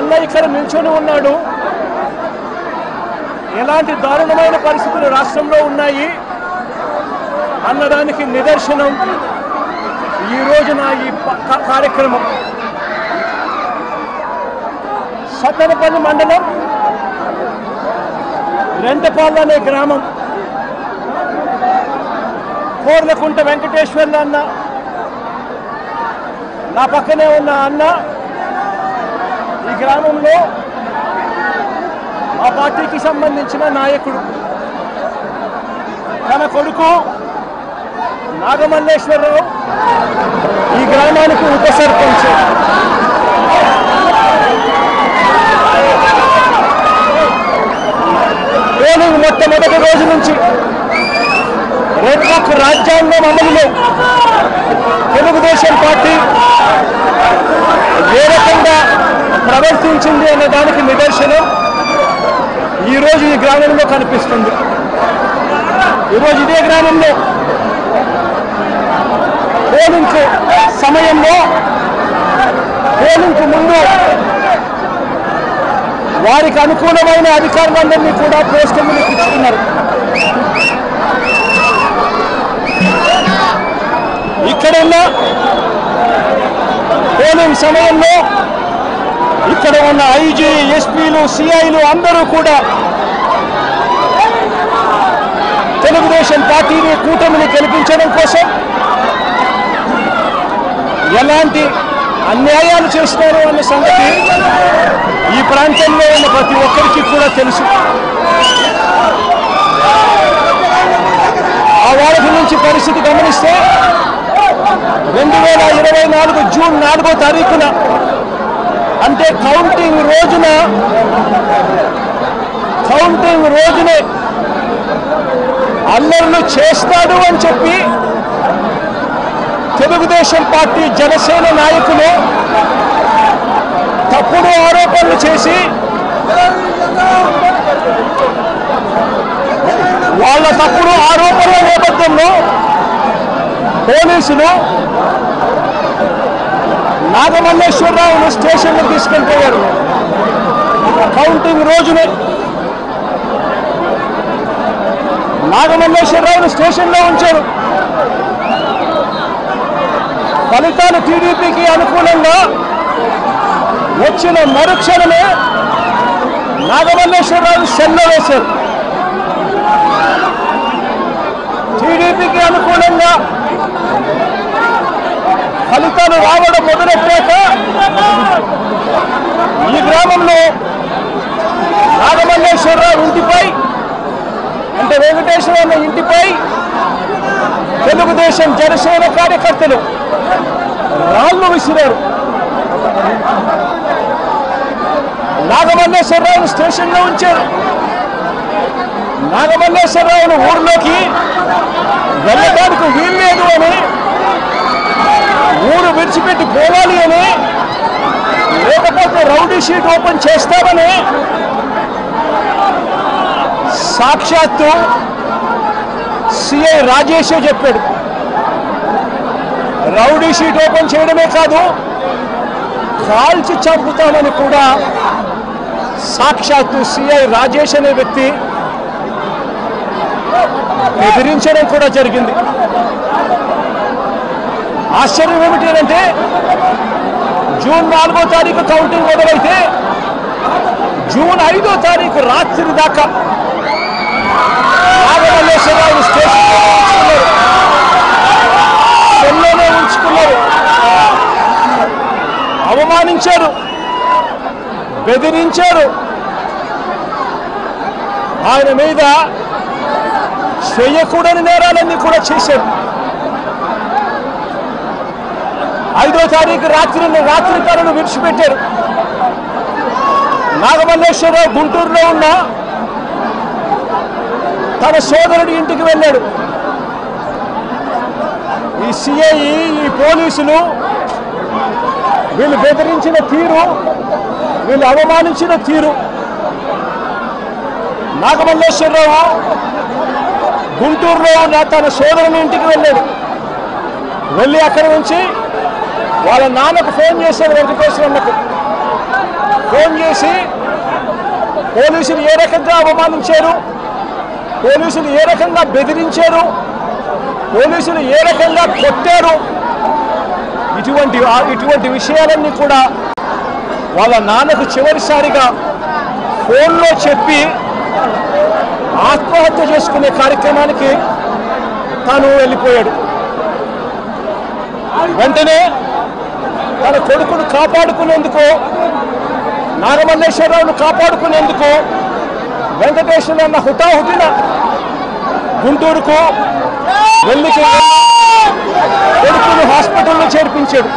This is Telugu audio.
అన్న ఇక్కడ నిల్చొని ఉన్నాడు. ఎలాంటి దారుణమైన పరిస్థితులు రాష్ట్రంలో ఉన్నాయి అన్నదానికి నిదర్శనం ఈ రోజున ఈ కార్యక్రమం. సత్తెనపల్లి మండలం రెంటపాళ్ళు అనే గ్రామం, కోర్లకుంట వెంకటేశ్వర్లు అన్న, నా పక్కనే ఉన్న అన్న ఈ గ్రామంలో ఆ పార్టీకి సంబంధించిన నాయకుడు. తన కొడుకు నాగమల్లేశ్వరరావు ఈ గ్రామానికి ఉప సర్పంచ్. పోలింగ్ మొట్టమొదటి రోజు నుంచి రెడ్ బుక్ రాజ్యాంగం అమలులో తెలుగుదేశం పార్టీ ఏ రకంగా ప్రవర్తించింది అనే దానికి నిదర్శనం ఈరోజు ఈ గ్రామంలో కనిపిస్తుంది. ఈరోజు ఇదే గ్రామంలో పోలింగ్ సమయంలో, పోలింగ్కు ముందు వారికి అనుకూలమైన అధికారులందరినీ కూడా పోస్టర్లు ఇచ్చుకున్నారు. ఇక్కడున్న పోలింగ్ సమయంలో ఇక్కడ ఉన్న ఐజీ, ఎస్పీలు, సిఐలు అందరూ కూడా తెలుగుదేశం పార్టీని, కూటమిని గెలిపించడం కోసం ఎలాంటి అన్యాయాలు చేస్తున్నారు అన్న సంగతి ఈ ప్రాంతంలో ఉన్న ప్రతి ఒక్కరికి కూడా తెలుసు. ఆ వారం నుంచి పరిస్థితి గమనిస్తే 2024 జూన్ 4వ తారీఖున, అంటే కౌంటింగ్ రోజునే అల్లర్లు చేస్తాడు అని చెప్పి తెలుగుదేశం పార్టీ, జనసేన నాయకులు తప్పుడు ఆరోపణలు చేసి వాళ్ళ తప్పుడు ఆరోపణల నేపథ్యంలో పోలీసులు నాగమల్లేశ్వరరావును స్టేషన్లో తీసుకెళ్ళిపోయారు. కౌంటింగ్ రోజునే నాగమల్లేశ్వరరావును స్టేషన్లో ఉంచారు. ఫలితాలు టీడీపీకి అనుకూలంగా వచ్చిన మరుక్షణమే నాగమల్లేశ్వరరావు సెల్లో వేశారు. టీడీపీకి అనుకూలంగా ఫలితాలు రావడం మొదలెట్టాక ఈ గ్రామంలో నాగమల్లేశ్వరరావు ఇంటిపై, అంటే వెంకటేశ్వర ఇంటిపై తెలుగుదేశం, జనసేన కార్యకర్తలు రాళ్లు విసిరారు. నాగమల్లేశ్వరరావును స్టేషన్లో ఉంచారు. నాగమల్లేశ్వరరావును ఊర్లోకి వెళ్ళడానికి వీల్లేదు అని, ఊరు విడిచిపెట్టి పోవాలి అని, లేకపోతే రౌడీ షీట్ ఓపెన్ చేస్తామని సాక్షాత్తు సిఐ రాజేషే చెప్పాడు. రౌడీ షీట్ ఓపెన్ చేయడమే కాదు, కాల్చి చంపుతామని కూడా సాక్షాత్తు సిఐ రాజేష్ అనే వ్యక్తి బెదిరించడం కూడా జరిగింది. ఆశ్చర్యం ఏమిటంటే జూన్ 4వ తారీఖు కౌంటింగ్ మొదలైతే జూన్ 5వ తారీఖు రాత్రి దాకా నాగమల్లేశ్వరరావు సెల్లోనే ఉంచుకున్నారు. అవమానించారు, బెదిరించారు. ఆయన మీద చేయకూడని నేరాలన్నీ కూడా చేశారు. 5వ తారీఖు రాత్రి తనను విడిచిపెట్టారు. నాగమల్లేశ్వరరావు గుంటూరులో ఉన్న తన సోదరుడి ఇంటికి వెళ్ళాడు. ఈ సిఐ, ఈ పోలీసులు వీళ్ళు బెదిరించిన తీరు, వీళ్ళు అవమానించిన తీరు, నాగమల్లేశ్వరరావు గుంటూరులో ఉన్న తన సోదరుని ఇంటికి వెళ్ళాడు. వెళ్ళి అక్కడి నుంచి వాళ్ళ నాన్నకు ఫోన్ చేశాడు, వెంకటేశ్వరన్నకు. ఫోన్ చేసి పోలీసులు ఏ రకంగా అవమానించారు, పోలీసులు ఏ రకంగా బెదిరించారు, పోలీసులు ఏ రకంగా కొట్టారు, ఇటువంటి విషయాలన్నీ కూడా వాళ్ళ నాన్నకు చివరిసారిగా ఫోన్లో చెప్పి ఆత్మహత్య చేసుకునే కార్యక్రమానికి తాను వెళ్ళిపోయాడు. వెంటనే తన కొడుకును కాపాడుకునేందుకు, నాగమల్లేశ్వరరావును కాపాడుకునేందుకు వెంకటేశ్వర అన్న హుటాహుటిన గుంటూరుకు వెళ్ళి కొడుకును హాస్పిటల్లో చేర్పించాడు.